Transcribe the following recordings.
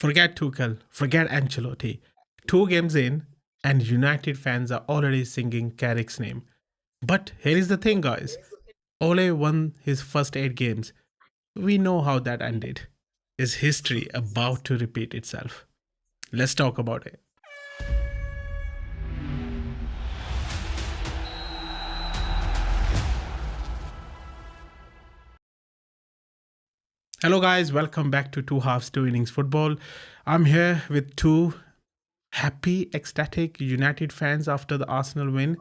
Forget Tuchel, forget Ancelotti. 2 games in, and United fans are already singing Carrick's name. But here is the thing, guys. Ole won his first 8 games. We know how that ended. Is history about to repeat itself? Let's talk about it. Hello, guys. Welcome back to Two Halves, Two Innings Football. I'm here with two happy, ecstatic United fans after the Arsenal win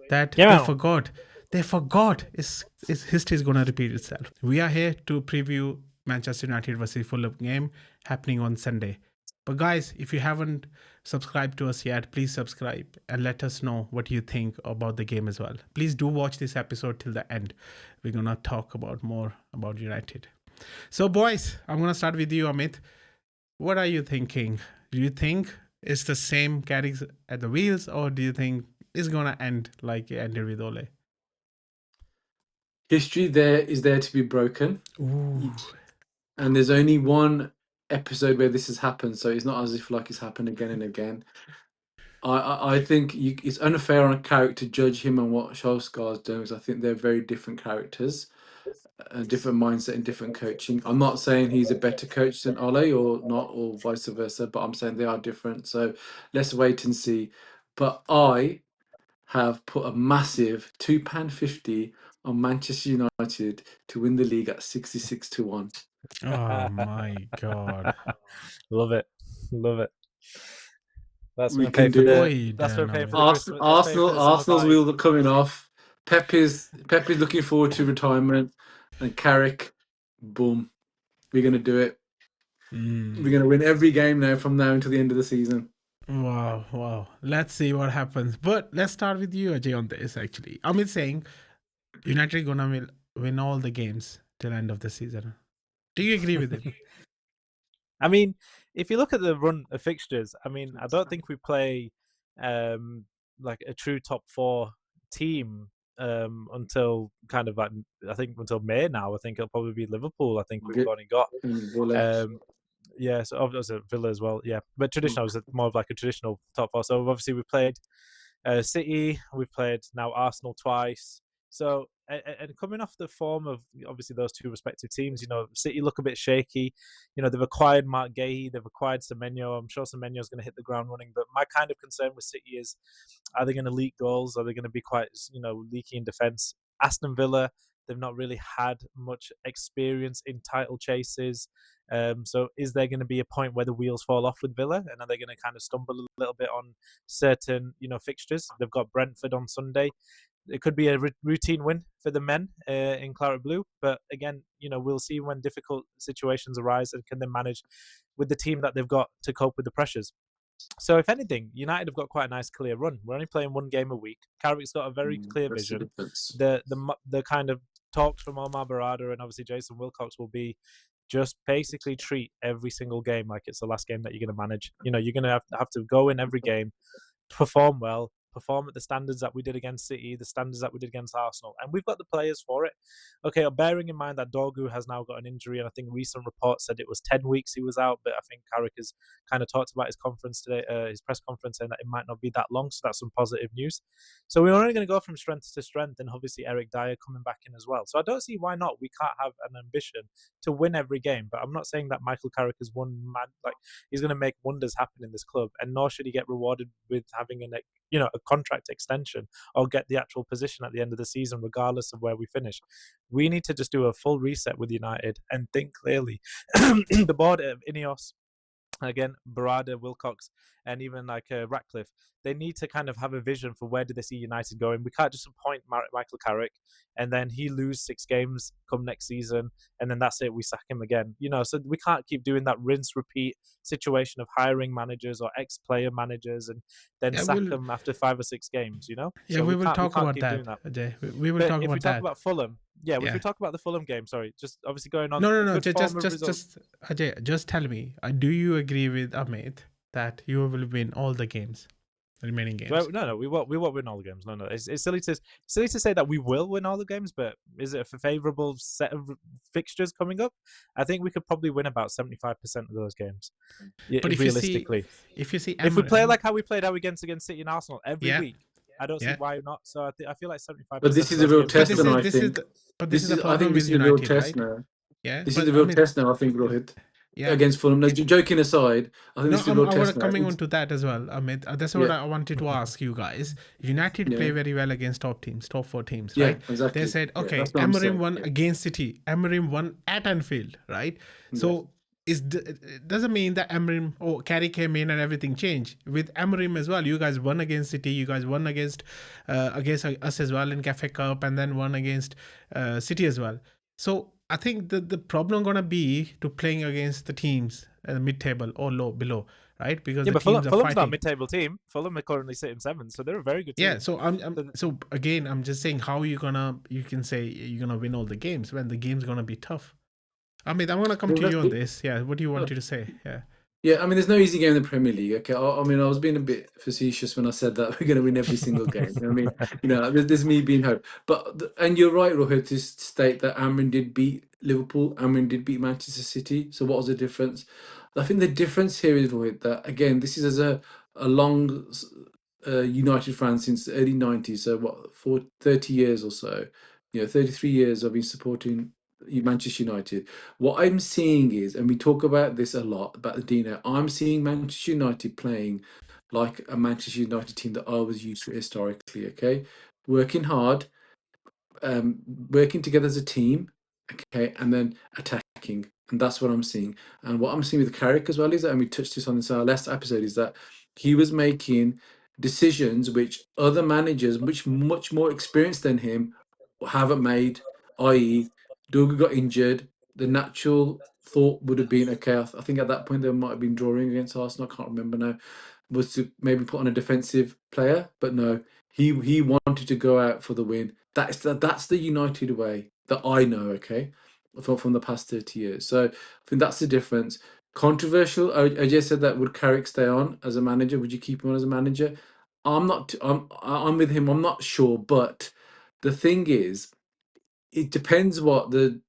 that they forgot. They forgot is history is going to repeat itself. We are here to preview Manchester United versus Fulham game happening on Sunday. But guys, if you haven't subscribed to us yet, please subscribe and let us know what you think about the game as well. Please do watch this episode till the end. We're going to talk about more about United. So boys, I'm going to start with you, Amit. What are you thinking? Do you think it's the same Carrick at the wheels, or do you think it's going to end like it ended with Ole? History is there to be broken. Ooh. And there's only one episode where this has happened, so it's not as if like it's happened again and again. I think it's unfair on a Carrick to judge him on what Solskjaer's doing, because I think they're very different characters, a different mindset and different coaching. I'm not saying he's a better coach than Ole or not, or vice versa, but I'm saying they are different. So let's wait and see. But I have put a massive £2.50 on Manchester United to win the league at 66-1. Oh my god. Love it. That's We what we can pay for do the. it. That's what we pay for the Arsenal's wheels are coming off. Pep is looking forward to retirement, and Carrick, boom, we're gonna do it. We're gonna win every game now from now until the end of the season. Wow. Let's see what happens. But let's start with you, Ajay, on this actually. Amit saying United gonna win all the games till end of the season. Do you agree with him? I mean, if you look at the run of fixtures, I mean, I don't think we play like a true top 4 team until kind of like, I think until May now. I think it'll probably be Liverpool. I think we've only got yeah, so obviously Villa as well. Yeah, but traditional was more of like a traditional top 4. So obviously we played City, we've played now Arsenal twice. So and coming off the form of obviously those two respective teams, you know, City look a bit shaky. You know, they've acquired Mark Gahey, they've acquired Semenyo. I'm sure Semenyo's going to hit the ground running. But my kind of concern with City is, are they going to leak goals? Are they going to be quite, you know, leaky in defence? Aston Villa, they've not really had much experience in title chases. So is there going to be a point where the wheels fall off with Villa, and are they going to kind of stumble a little bit on certain, you know, fixtures? They've got Brentford on Sunday. It could be a routine win for the men in Claret Blue, but again, you know, we'll see when difficult situations arise and can they manage with the team that they've got to cope with the pressures. So if anything, United have got quite a nice clear run. We're only playing 1 game a week. Carrick's got a very clear vision. The kind of talks from Omar Barada and obviously Jason Wilcox will be just basically treat every single game like it's the last game that you're going to manage. You know, you're going to have to go in every game, perform well, perform at the standards that we did against City, the standards that we did against Arsenal, and we've got the players for it. Okay, bearing in mind that Dorgu has now got an injury, and I think recent reports said it was 10 weeks he was out, but I think Carrick has kind of talked about his conference today, his press conference, saying that it might not be that long, so that's some positive news. So we're only going to go from strength to strength, and obviously Eric Dyer coming back in as well. So I don't see why not. We can't have an ambition to win every game, but I'm not saying that Michael Carrick is he's going to make wonders happen in this club, and nor should he get rewarded with having a contract extension or get the actual position at the end of the season, regardless of where we finish. We need to just do a full reset with United and think clearly. The board of Ineos, again, Barada, Wilcox, and even like Ratcliffe, they need to kind of have a vision for where do they see United going. We can't just appoint Michael Carrick and then he lose 6 games come next season and then that's it, we sack him again. You know, so we can't keep doing that rinse repeat situation of hiring managers or ex-player managers and then sack them after 5 or 6 games, you know? Yeah, so we will talk about that, Ajay. We will talk about that. If we talk about Fulham, if we talk about the Fulham game, sorry, just obviously going on. No, just Ajay, just tell me, do you agree with Amit that you will win all the games? remaining games. Well, no, we won't win all the games. No. It's silly to say that we will win all the games, but is it a favourable set of fixtures coming up? I think we could probably win about 75% of those games. But Realistically, if you see, if we play like how we played against City and Arsenal every week, I don't see why not. So I feel like 75%. But this is a real test, and I think. This is the problem I think with this is a real United, test right? now. Yeah, this is a real test now. I think, Rohit. Yeah. Against Fulham. No, joking aside, I think this is a real test now. Coming on to that as well, Amit. That's what I wanted to ask you guys. United play very well against top teams, top 4 teams, right? Yeah, exactly. They said, okay, Amorim won against City. Amorim won at Anfield, right? So it doesn't mean that Amorim or Carrick came in and everything changed. With Amorim as well, you guys won against City. You guys won against us as well in FA Cup, and then won against City as well. So I think the problem gonna be to playing against the teams mid-table or below, right? Because the but teams are Fulham's fighting. not a mid-table team. Fulham are currently sitting 7th, so they're a very good team. Yeah, so so again, I'm just saying how you can say you're gonna win all the games when the game's gonna be tough. I mean, I'm gonna come to you on this. Yeah, what do you want you to say? Yeah. Yeah, I mean, there's no easy game in the Premier League. Okay, I mean, I was being a bit facetious when I said that we're going to win every single game. I mean, there's me being hope. And you're right, Rohit, to state that Amorim did beat Liverpool. Amorim did beat Manchester City. So what was the difference? I think the difference here is, Rohit, that again, this is as a long United fan since the early 90s. So for 30 years or so, 33 years I've been supporting Manchester United. What I'm seeing is, and we talk about this a lot about the Dino, I'm seeing Manchester United playing like a Manchester United team that I was used to historically. Okay, working hard, working together as a team. Okay, and then attacking, and that's what I'm seeing. And what I'm seeing with Carrick as well is that, and we touched this on this our last episode, is that he was making decisions which other managers, which much more experienced than him, haven't made. I.e., Dorgu got injured. The natural thought would have been, okay, I think at that point they might have been drawing against Arsenal. I can't remember now. Was to maybe put on a defensive player, but no, he wanted to go out for the win. That's the United way that I know. Okay, from the past 30 years. So I think that's the difference. Controversial. I just said that would Carrick stay on as a manager? Would you keep him on as a manager? I'm not. I'm with him. I'm not sure, but the thing is, it depends what the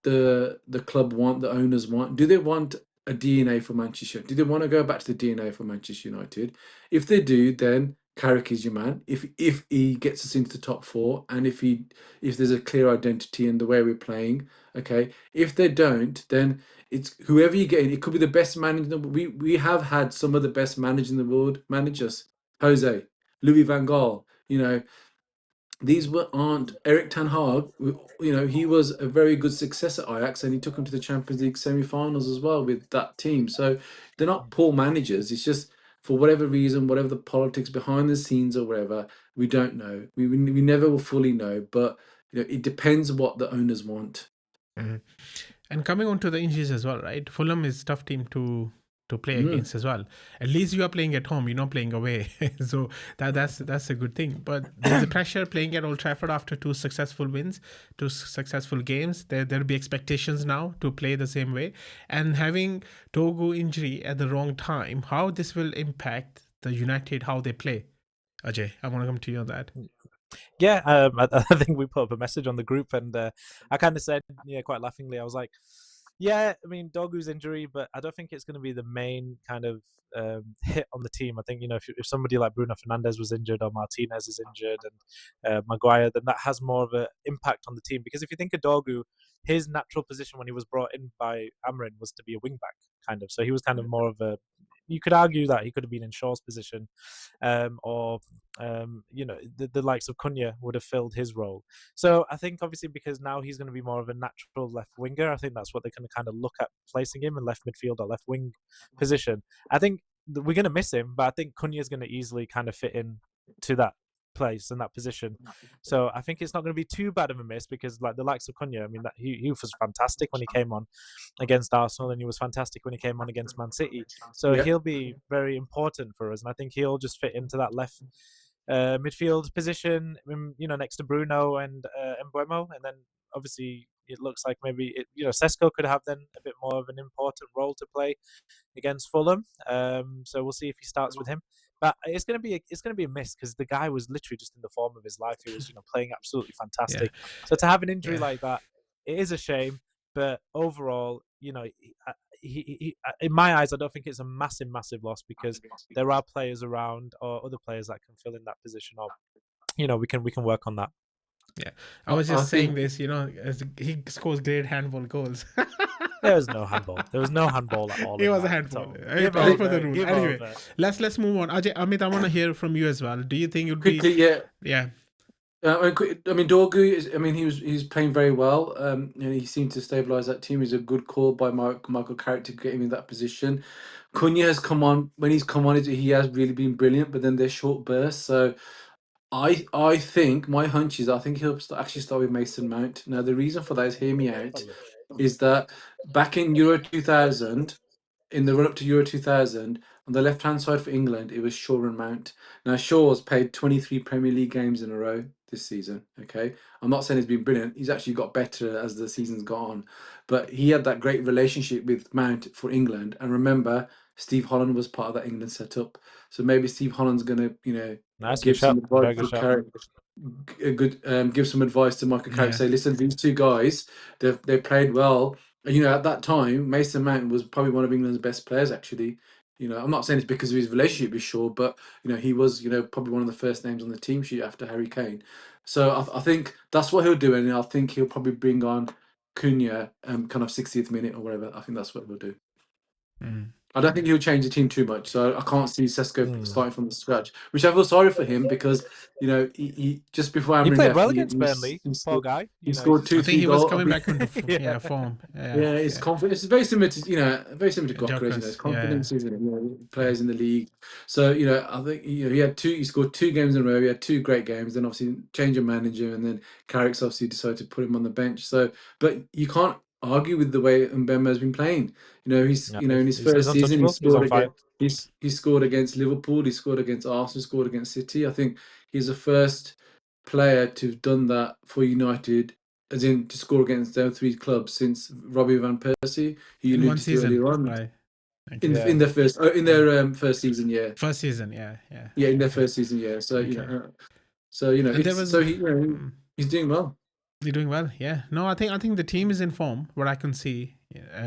club want, the owners want. Do they want a DNA for Manchester United? Do they want to go back to the DNA for Manchester United? If they do, then Carrick is your man. If he gets us into the top 4, and if there's a clear identity in the way we're playing, okay. If they don't, then it's whoever you get in. It could be the best manager. We have had some of the best managers in the world manage us. Jose, Louis van Gaal, these aren't Eric Ten Hag. He was a very good success at Ajax, and he took them to the Champions League semi-finals as well with that team. So they're not poor managers. It's just for whatever reason, whatever the politics behind the scenes or whatever, we don't know. We never will fully know. But it depends what the owners want. Mm-hmm. And coming on to the injuries as well, right? Fulham is a tough team to play against as well. At least you are playing at home, you're not playing away. So that's a good thing. But there's a pressure playing at Old Trafford after 2 successful wins, 2 successful games. There'll be expectations now to play the same way. And having Dorgu injury at the wrong time, how this will impact the United, how they play. Ajay, I want to come to you on that. Yeah, I think we put up a message on the group, and I kind of said, quite laughingly, I was like, yeah, I mean, Dorgu's injury, but I don't think it's going to be the main kind of hit on the team. I think, if somebody like Bruno Fernandes was injured or Martinez is injured and Maguire, then that has more of an impact on the team. Because if you think of Dorgu, his natural position when he was brought in by Amorim was to be a wing-back, kind of. So he was kind of more of a... You could argue that he could have been in Shaw's position, or the likes of Cunha would have filled his role. So I think obviously because now he's going to be more of a natural left winger, I think that's what they can kind of look at placing him in left midfield or left wing position. I think we're going to miss him, but I think Cunha is going to easily kind of fit in to that place and that position. So I think it's not going to be too bad of a miss, because like the likes of Cunha, I mean, that he was fantastic when he came on against Arsenal, and he was fantastic when he came on against Man City. So he'll be very important for us, and I think he'll just fit into that left midfield position, next to Bruno and Mbeumo, and then obviously it looks like maybe Sesko could have then a bit more of an important role to play against Fulham. So we'll see if he starts with him. But it's gonna be a miss because the guy was literally just in the form of his life. He was playing absolutely Yeah. fantastic. So to have an injury Yeah. like that, it is a shame. But overall, in my eyes, I don't think it's a massive loss because there are players around or other players that can fill in that position. Or we can work on that. Yeah. I was I just saying think this, as he scores great handball goals. There was no handball. There was no handball at all. It in was a that. handball. So, As give per over. the rule. Give Anyway, over. let's move on. Ajay, Amit, I want to hear from you as well. Do you think it would quickly, be? yeah. Yeah. I mean, Dorgu is. I mean, he's playing very well. And he seemed to stabilise that team. He's a good call by Michael Carrick to get him in that position. Cunha has come on. When he's come on, he has really been brilliant. But then they're short bursts. So I think my hunch is I think he'll actually start with Mason Mount. Now the reason for that is, hear me out, is that back in Euro 2000, in the run up to Euro 2000, on the left hand side for England, it was Shaw and Mount. Now Shaw's played 23 Premier League games in a row this season. Okay, I'm not saying he's been brilliant. He's actually got better as the season's gone on, but he had that great relationship with Mount for England. And remember, Steve Holland was part of that England setup, so maybe Steve Holland's gonna Nice, good give some shot. advice Very to good shot. Carrick. A good give some advice to Michael Carrick. Yeah. Say, listen, these two guys, they played well. And at that time, Mason Mount was probably one of England's best players. Actually, I'm not saying it's because of his relationship with Shaw, but he was probably one of the first names on the team sheet after Harry Kane. So I think that's what he'll do, and I think he'll probably bring on Cunha, kind of 60th minute or whatever. I think that's what he'll do. Mm. I don't think he'll change the team too much, so I can't see Sesko Mm. starting from the scratch. Which I feel sorry for him because he just before He Amorim played left, well against Burnley. Poor guy. he scored I two, think three he was goals. coming back into Yeah. form. Yeah. Yeah, his confidence is very similar to very similar to Gokras. His Jokers. Yeah. confidence is players in the league. So I think he had two. He scored 2 games in a row. He had 2 great games. Then obviously change of manager, and then Carrick's obviously decided to put him on the bench. So, but you can't argue with the way Mbemba has been playing. He's No, in his he's first season he untouchable. He's on scored fire. again. He scored against Liverpool. He scored against Arsenal. Scored against City. I think he's the first player to have done that for United, as in to score against their 3 clubs since Robbie van Persie, who you In one alluded to season. earlier on. Right. In Okay. in their first season, yeah. First season. Yeah. Yeah. Yeah, in their Okay. first season, yeah. So Okay. And there it's was. so he's doing well. You're doing well, yeah. No, I think the team is in form. What I can see,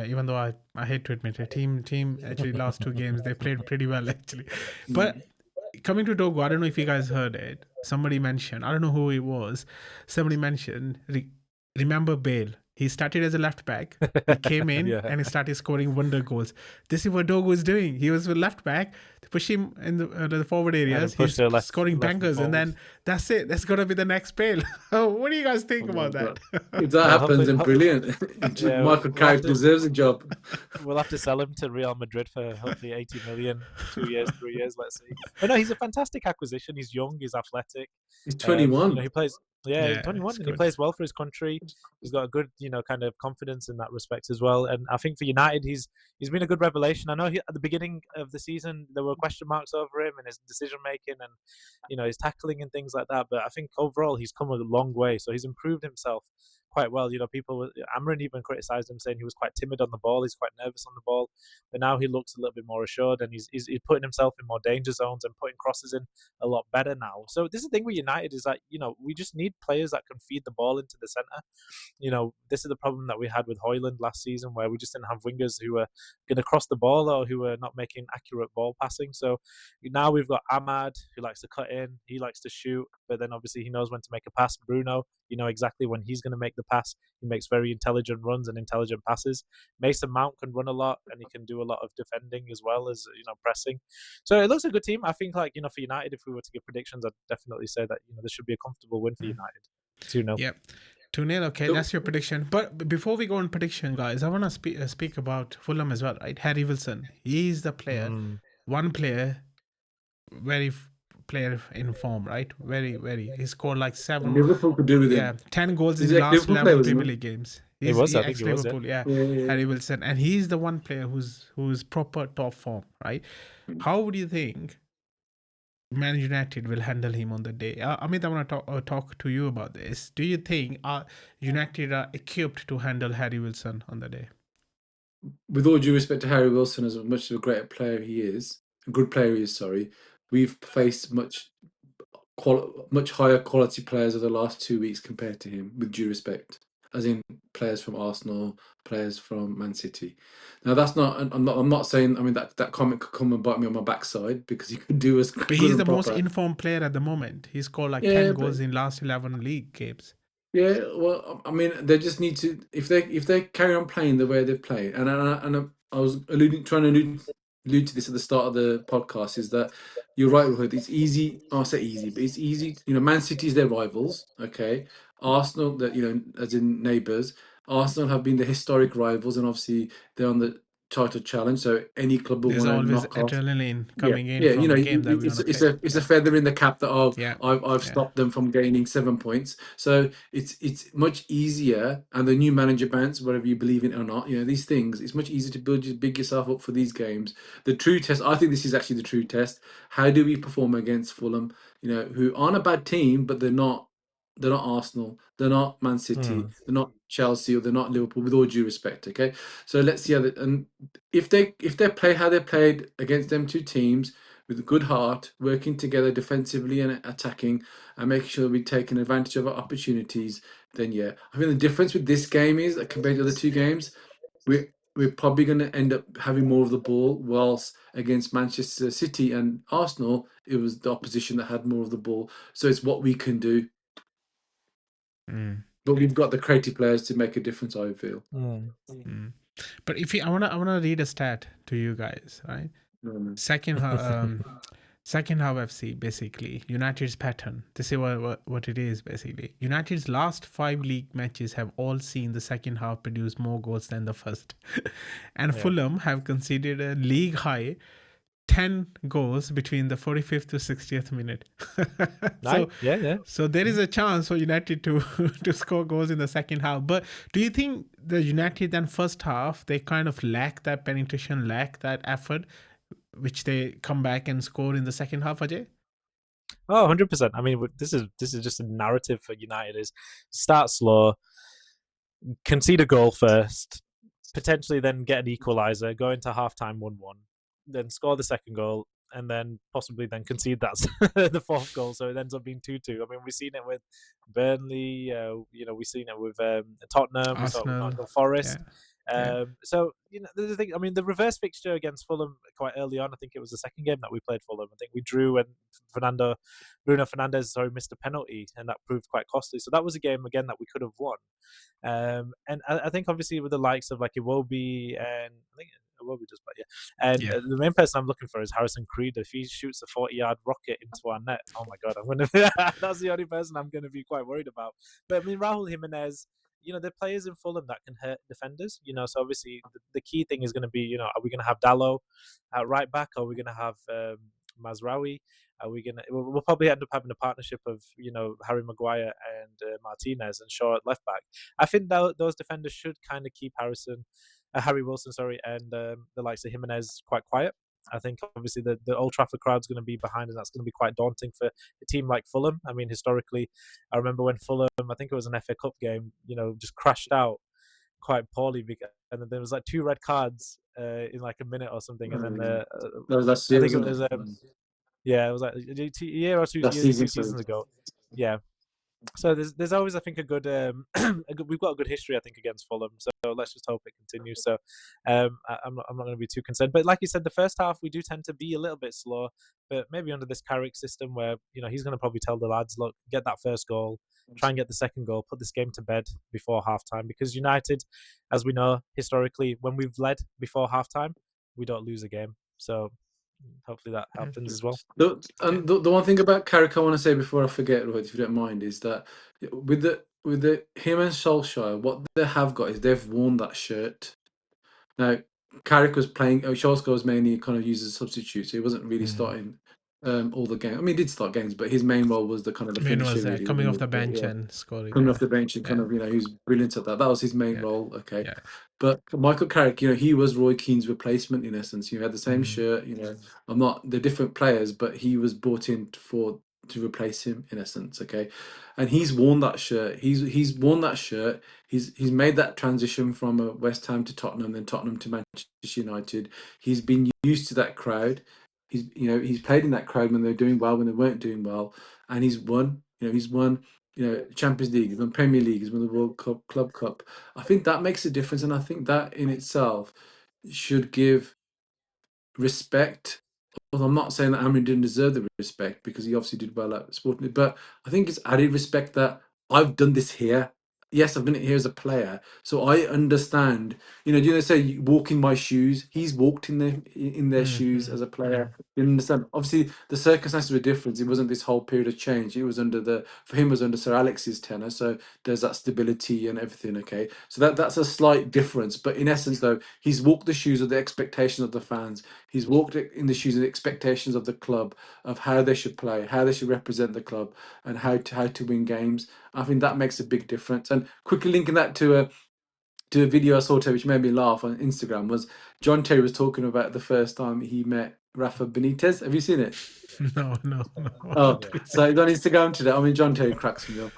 even though I hate to admit it, team actually last 2 games they played pretty well actually. But coming to Togo, I don't know if you guys heard it. Somebody mentioned, I don't know who it was. Somebody mentioned, remember Bale. He started as a left back. He came in Yeah. and he started scoring wonder goals. This is what Dogo is doing. He was a left back. They push him in the forward areas. push He's to left- scoring left and bangers, and then that's it. That's gonna be the next Bale. What do you guys think about that? If that happens, then brilliant. Yeah, Michael Carrick deserves a job. We'll have to sell him to Real Madrid for hopefully 80 million, 2 years, 3 years. Let's see. But no, he's a fantastic acquisition. He's young. He's athletic. He's 21. He plays. Yeah, Yeah, 21, it's and he good. plays well for his country. He's got a good, kind of confidence in that respect as well. And I think for United, he's been a good revelation. I know at the beginning of the season there were question marks over him and his decision making and his tackling and things like that. But I think overall he's come a long way. So he's improved himself quite well. Amorim even criticised him, saying he was quite timid on the ball. He's quite nervous on the ball, but now he looks a little bit more assured, and he's putting himself in more danger zones and putting crosses in a lot better now. So this is the thing with United is that we just need players that can feed the ball into the centre. This is the problem that we had with Højlund last season, where we just didn't have wingers who were going to cross the ball or who were not making accurate ball passing. So now we've got Ahmad, who likes to cut in, he likes to shoot, but then obviously he knows when to make a pass. Bruno, exactly when he's going to make the pass. He makes very intelligent runs and intelligent passes. Mason Mount can run a lot, and he can do a lot of defending as well as pressing. So it looks a good team. I think for United, if we were to give predictions, I'd definitely say that this should be a comfortable win for United. 2-0. Yep. 2-0. Okay, that's your prediction. But before we go on prediction, guys, I want to speak about Fulham as well, right? Harry Wilson. He's the player. One player, player in form, right? Very, very. He scored like 7. Liverpool could do with him. 10 goals He's in the an last ex-Liverpool 11 player, wasn't Premier he? League games. He was, I think he was, ex-Liverpool, Yeah. Harry Wilson, and he's the one player who's proper top form, right? How would you think Man United will handle him on the day. Amit, I want to talk to you about this. Do you think United are equipped to handle Harry Wilson on the day? With all due respect to Harry Wilson, as much of a great player he is, a good player he is, sorry, we've faced much higher quality players over the last 2 weeks compared to him, with due respect, as in players from Arsenal, players from Man City. Now that's not. I'm not saying. I mean that comment could come and bite me on my backside because he could do as But good he's and the most proper. informed player at the moment. He scored like Yeah, 10 but goals in last 11 league games. yeah. Well, I mean, they just need to if they carry on playing the way they've played, and I was trying to allude to this at the start of the podcast, is that you're right, Rohit. It's easy. I'll say easy, but it's easy. You know, Man City is their rivals. Okay, Arsenal, that as in neighbours. Arsenal have been the historic rivals, and obviously they're on the title challenge. So any club will There's want to always knock off. adrenaline Yeah, coming in yeah, from a game that we're it's gonna it's play. a feather in the cap that Yeah, I've yeah. stopped them from gaining 7 points. So it's much easier, and the new manager bounce, whether you believe in it or not, these things. It's much easier to big yourself up for these games. The true test, I think, this is actually the true test. How do we perform against Fulham? Who aren't a bad team, but they're not. They're not Arsenal. They're not Man City. They're not Chelsea, or they're not Liverpool. With all due respect, okay. So let's see how and if they play how they played against them two teams with a good heart, working together defensively and attacking, and making sure we're taking advantage of our opportunities, then yeah, I think the difference with this game is that compared to the other two games, we're probably going to end up having more of the ball, whilst against Manchester City and Arsenal, it was the opposition that had more of the ball. So it's what we can do, but we've got the creative players to make a difference, I feel. But if I wanna read a stat to you guys, right? Second half FC, basically United's pattern. This is what it is basically. United's last 5 league matches have all seen the second half produce more goals than the first, and Fulham have conceded a league high 10 goals between the 45th to 60th minute. So there is a chance for United to to score goals in the second half. But do you think the United then first half they kind of lack that penetration, lack that effort, which they come back and score in the second half, Ajay? Oh, 100%. I mean, this is just a narrative for United: is start slow, concede a goal first, potentially then get an equaliser, go into halftime 1-1, then score the second goal, and then possibly then concede that the fourth goal, so it ends up being 2-2. I mean, we've seen it with Burnley, we've seen it with Tottenham, we saw it with Arsenal. Nottingham Forest. Yeah. So the thing. I mean, the reverse fixture against Fulham quite early on. I think it was the second game that we played Fulham. I think we drew when Bruno Fernandes missed a penalty, and that proved quite costly. So that was a game again that we could have won. And I think obviously with the likes of like Iwobi, and I think Iwobi does, but yeah. And the main person I'm looking for is Harrison Creed. If he shoots a 40-yard rocket into our net, oh my god, that's the only person I'm going to be quite worried about. But I mean, Raul Jimenez, they're players in Fulham that can hurt defenders. So obviously the key thing is going to be, are we going to have Dalot at right back, or are we going to have Mazraoui? Are we gonna? We'll probably end up having a partnership of Harry Maguire and Martinez and Shaw at left back. I think those defenders should kind of keep Harry Wilson, and the likes of Jimenez quite quiet. I think obviously the Old Trafford crowd's going to be behind, and that's going to be quite daunting for a team like Fulham. I mean, historically, I remember when Fulham, I think it was an FA Cup game, just crashed out quite poorly, and then there was like 2 red cards in like a minute or something, and then That was last I year, think it wasn't was it? yeah, it was like a year or 2 Last years, season, 2 seasons ago. Yeah. So there's always, I think, we've got a good history, I think, against Fulham. So let's just hope it continues. So I'm not going to be too concerned. But like you said, the first half we do tend to be a little bit slow. But maybe under this Carrick system, where he's going to probably tell the lads, look, get that first goal, try and get the second goal, put this game to bed before halftime. Because United, as we know historically, when we've led before halftime, we don't lose a game. So hopefully that happens as well. The one thing about Carrick I want to say before I forget, Rohit, if you don't mind, is that with him and Solskjaer, what they have got is they've worn that shirt. Now, Carrick was playing. Solskjaer was mainly kind of used as a substitute, so he wasn't really starting all the games. I mean, he did start games, but his main role was the kind of the Main finisher, was really. coming off the But, bench yeah, and scoring. coming Yeah, off the bench and kind yeah, of, he was brilliant at that. That was his main yeah, role. Okay. yeah. But Michael Carrick, he was Roy Keane's replacement in essence. You had the same Mm. shirt. I'm not they're different players, but he was brought in to replace him in essence. Okay, and he's worn that shirt. He's worn that shirt. He's made that transition from West Ham to Tottenham, then Tottenham to Manchester United. He's been used to that crowd. He's played in that crowd when they're doing well, when they weren't doing well, and he's won. He's won. Champions League, he's won Premier League, he's won the World Cup, Club Cup. I think that makes a difference, and I think that in itself should give respect. Well, I'm not saying that Amorim didn't deserve the respect because he obviously did well at Sporting, but I think it's added respect that I've done this here. Yes, I've done it here as a player, so I understand. Do you know say you walk in my shoes? He's walked in their shoes as a player. You understand? Obviously, the circumstances were different. It wasn't this whole period of change. It was for him it was under Sir Alex's tenure. So there's that stability and everything. Okay, so that's a slight difference. But in essence, though, he's walked the shoes of the expectations of the fans. He's walked in the shoes of the expectations of the club, of how they should play, how they should represent the club, and how to win games. I think that makes a big difference. And quickly linking that to a video I saw today, which made me laugh on Instagram, was John Terry was talking about the first time he met Rafa Benitez. Have you seen it? No, no, no. Oh, Yeah. so he's on Instagram today. I mean, John Terry cracks me up,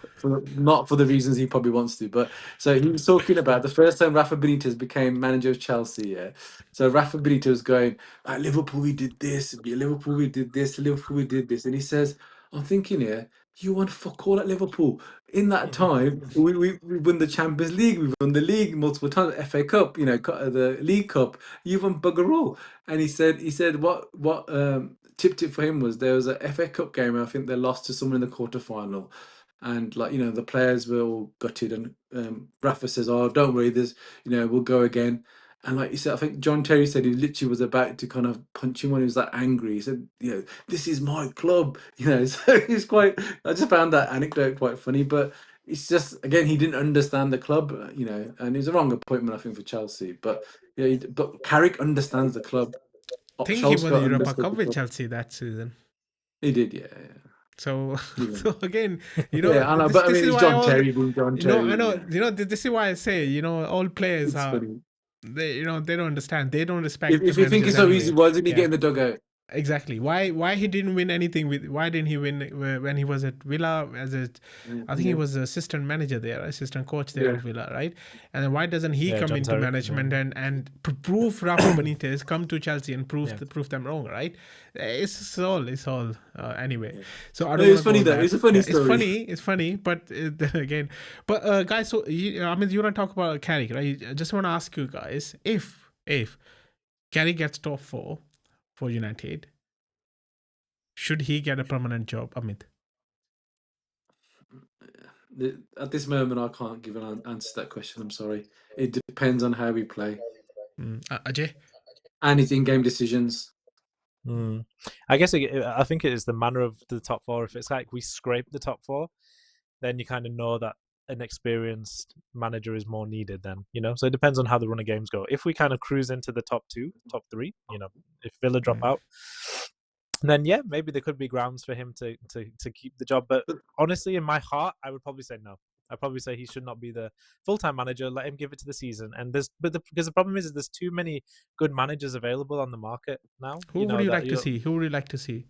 not for the reasons he probably wants to, but so he was talking about the first time Rafa Benitez became manager of Chelsea. Yeah, so Rafa Benitez was going, at Liverpool we did this, at Liverpool we did this, Liverpool we did this, and he says, I'm thinking here, you won fuck all at Liverpool. In that time, we won the Champions League, we've won the league multiple times, FA Cup, the League Cup. You've won bugger all. And he said what tipped it for him was there was a FA Cup game. And I think they lost to someone in the quarterfinal, and the players were all gutted. And Rafa says, "Oh, don't worry, we'll go again." And like you said, I think John Terry said he literally was about to kind of punch him when he was that angry. He said, "This is my club." So he's quite. I just found that anecdote quite funny, but it's just again he didn't understand the club, and it was a wrong appointment I think for Chelsea. But but Carrick understands the club. Think he won the Solskjaer Europa understood Cup the with club. Chelsea that season. He did, yeah. So, He did. so again, Yeah, I know, this but I this mean, is it's why John all Terry being John I Terry. know, this is why I say, all players It's are funny. they they don't understand, they don't If, respect if you think managers it's so easy, anyway. why didn't he get Yeah. in the dugout? Exactly. Why he didn't win anything why didn't he win when he was at Villa I think he Yeah, was assistant manager there, assistant coach there yeah. at Villa, right? And then why doesn't he Yeah, come John into Terry. management Yeah. and prove Rafa Benitez come to Chelsea and prove Yeah. prove them wrong, right? It's all anyway. Yeah. So I No, don't want it's to go funny on though. that. It's a funny Yeah, story. it's funny, but then again, but guys, so I mean, you want to talk about Carrick, right? I just want to ask you guys if Carrick gets top 4 for United, should he get a permanent job, Amit? At this moment, I can't give an answer to that question. I'm sorry. It depends on how we play Ajay? and his in-game decisions. I guess I think it is the manner of the top 4. If it's like we scrape the top 4, then you kind of know that an experienced manager is more needed then, So it depends on how the run of games go. If we kind of cruise into the top 2, top 3, if Villa drop out, then yeah, maybe there could be grounds for him to keep the job. But honestly, in my heart, I would probably say no. I'd probably say he should not be the full-time manager. Let him give it to the season. And because the problem is there's too many good managers available on the market now. Who would you like to see? Who would you like to see?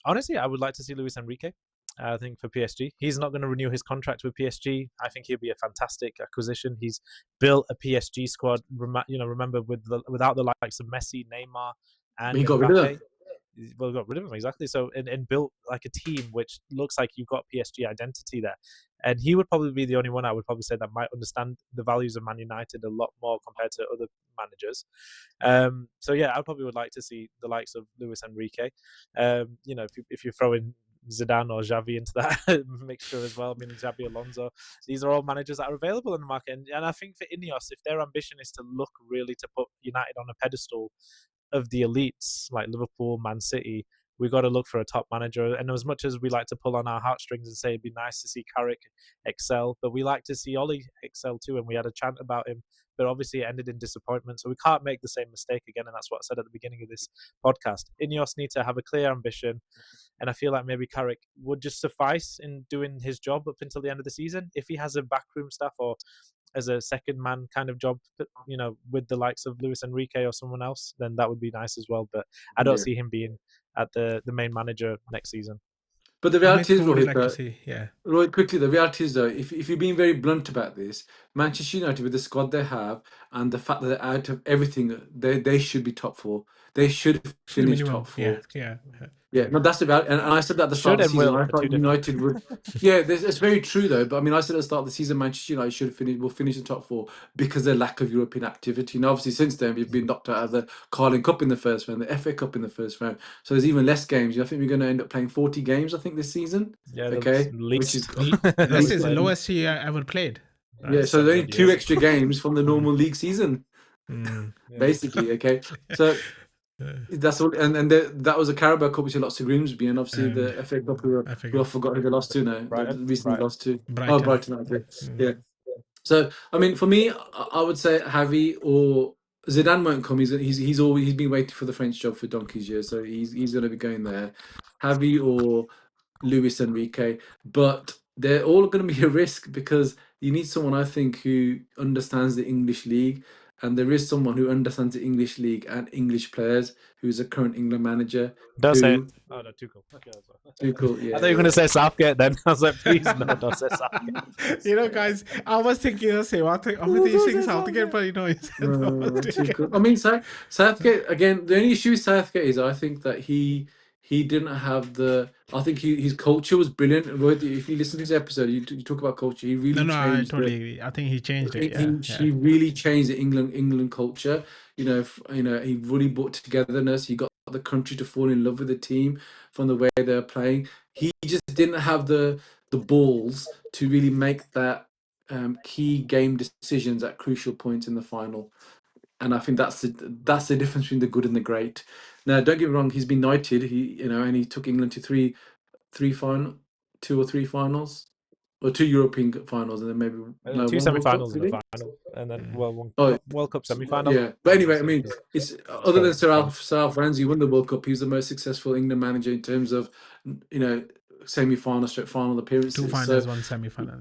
Honestly, I would like to see Luis Enrique. I think for PSG, he's not going to renew his contract with PSG. I think he'll be a fantastic acquisition. He's built a PSG squad. Remember without the likes of Messi, Neymar, and He got rid of Mbappe. them. Well, got rid of him exactly. So and built like a team which looks like you've got PSG identity there. And he would probably be the only one I would probably say that might understand the values of Man United a lot more compared to other managers. So yeah, I probably would like to see the likes of Luis Enrique. If you throw in Zidane or Xavi into that mixture as well. I mean, Xabi Alonso. These are all managers that are available in the market, and I think for Ineos, if their ambition is to look really to put United on a pedestal of the elites like Liverpool, Man City, we got to look for a top manager. And as much as we like to pull on our heartstrings and say it'd be nice to see Carrick excel, but we like to see Ole excel too. And we had a chant about him, but obviously it ended in disappointment. So we can't make the same mistake again. And that's what I said at the beginning of this podcast. Ineos need to have a clear ambition. And I feel like maybe Carrick would just suffice in doing his job up until the end of the season. If he has a backroom staff or as a second man kind of job, with the likes of Luis Enrique or someone else, then that would be nice as well. But I don't see him being at the main manager next season. But the reality is, Rohit, Rohit, quickly, the reality is, though, if you're being very blunt about this, Manchester United, with the squad they have and the fact that they're out of everything, they should be top four. They should finish top four. Yeah, no, that's about. And I said that at the start of the season. I thought United would. Yeah, it's very true though. But I mean, I said at the start of the season, Manchester United will finish the top four because of their lack of European activity. And obviously, since then, we've been knocked out of the Carling Cup in the first round, the FA Cup in the first round. So there's even less games. I think we're going to end up playing 40 games. I think this season. Yeah. Okay. Which is this is the lowest he ever played. Yeah. So there's only 2 extra games from the normal league season. Basically, okay. So. That's all, and that was a Carabao Cup which lots of Grimsby, and obviously the FA Cup we all forgot who they lost to now. Recently lost to Brighton. Okay. Yeah. So I mean, for me, I would say Javi or Zidane won't come. He's been waiting for the French job for donkey's years, so he's going to be going there. Javi or Luis Enrique, but they're all going to be a risk because you need someone, I think, who understands the English league. And there is someone who understands the English league and English players, who's a current England manager. Don't say it. Oh, no, Tuchel. Tuchel, yeah. I thought you were going to say Southgate then. I was like, please, no, don't say Southgate. Guys, I was thinking the same. He's saying Southgate, but I mean, Southgate, again, the only issue with Southgate is I think that he didn't have I think his culture was brilliant. If you listen to this episode, you talk about culture. He really changed. I totally agree. I think he changed it. He really changed the England culture. He really brought togetherness. He got the country to fall in love with the team from the way they're playing. He just didn't have the balls to really make that key game decisions at crucial points in the final. And I think that's the difference between the good and the great. Now, don't get me wrong. He's been knighted. And he took England to 2 or 3 finals, or 2 European finals, and then maybe 2 semi-finals and a final, and then one World Cup semi-final. Yeah, but anyway, I mean, it's other than Sir Alf Ramsey won the World Cup. He was the most successful England manager in terms of semi-final, final appearances. 2 finals, 1 semi-final.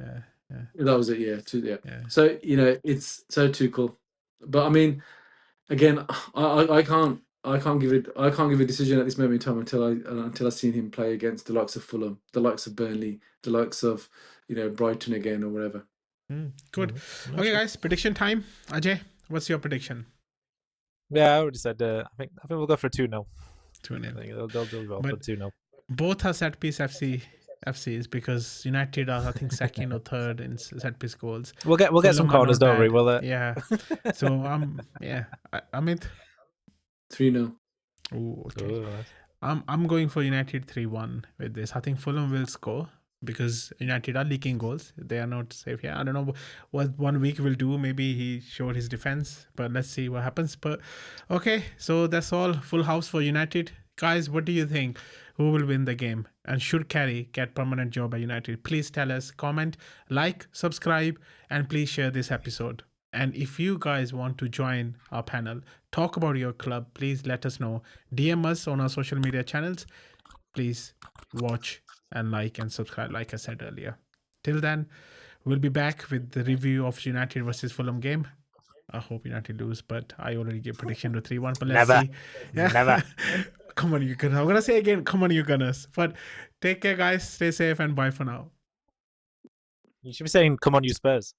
Yeah. That was it. Yeah, 2. Yeah. So it's so Tuchel, but I mean, again, I can't give a decision at this moment in time until I've seen him play against the likes of Fulham, the likes of Burnley, the likes of Brighton again or whatever. Good. Okay, guys, prediction time. Ajay, what's your prediction? Yeah, I already said. I think we'll go for 2-0. 2-0. I think they'll go for 2-0. Both are set piece FCs because United are, I think, second or third in set piece goals. We'll get some corners, don't we? Will it? Yeah. So Amit. 3-0. Oh, okay. I'm going for United 3-1 with this. I think Fulham will score because United are leaking goals. They are not safe here. I don't know what 1 week will do. Maybe he showed his defense, but let's see what happens. But okay, so that's all. Full house for United. Guys, what do you think? Who will win the game? And should Carrick get permanent job at United? Please tell us, comment, like, subscribe, and please share this episode. And if you guys want to join our panel, talk about your club, please let us know. DM us on our social media channels. Please watch and like and subscribe, like I said earlier. Till then, we'll be back with the review of United versus Fulham game. I hope United lose, but I already gave prediction to 3-1. But let's see. Never. Come on, you Gunners. I'm going to say again, come on, you Gunners. But take care, guys. Stay safe and bye for now. You should be saying, come on, you Spurs.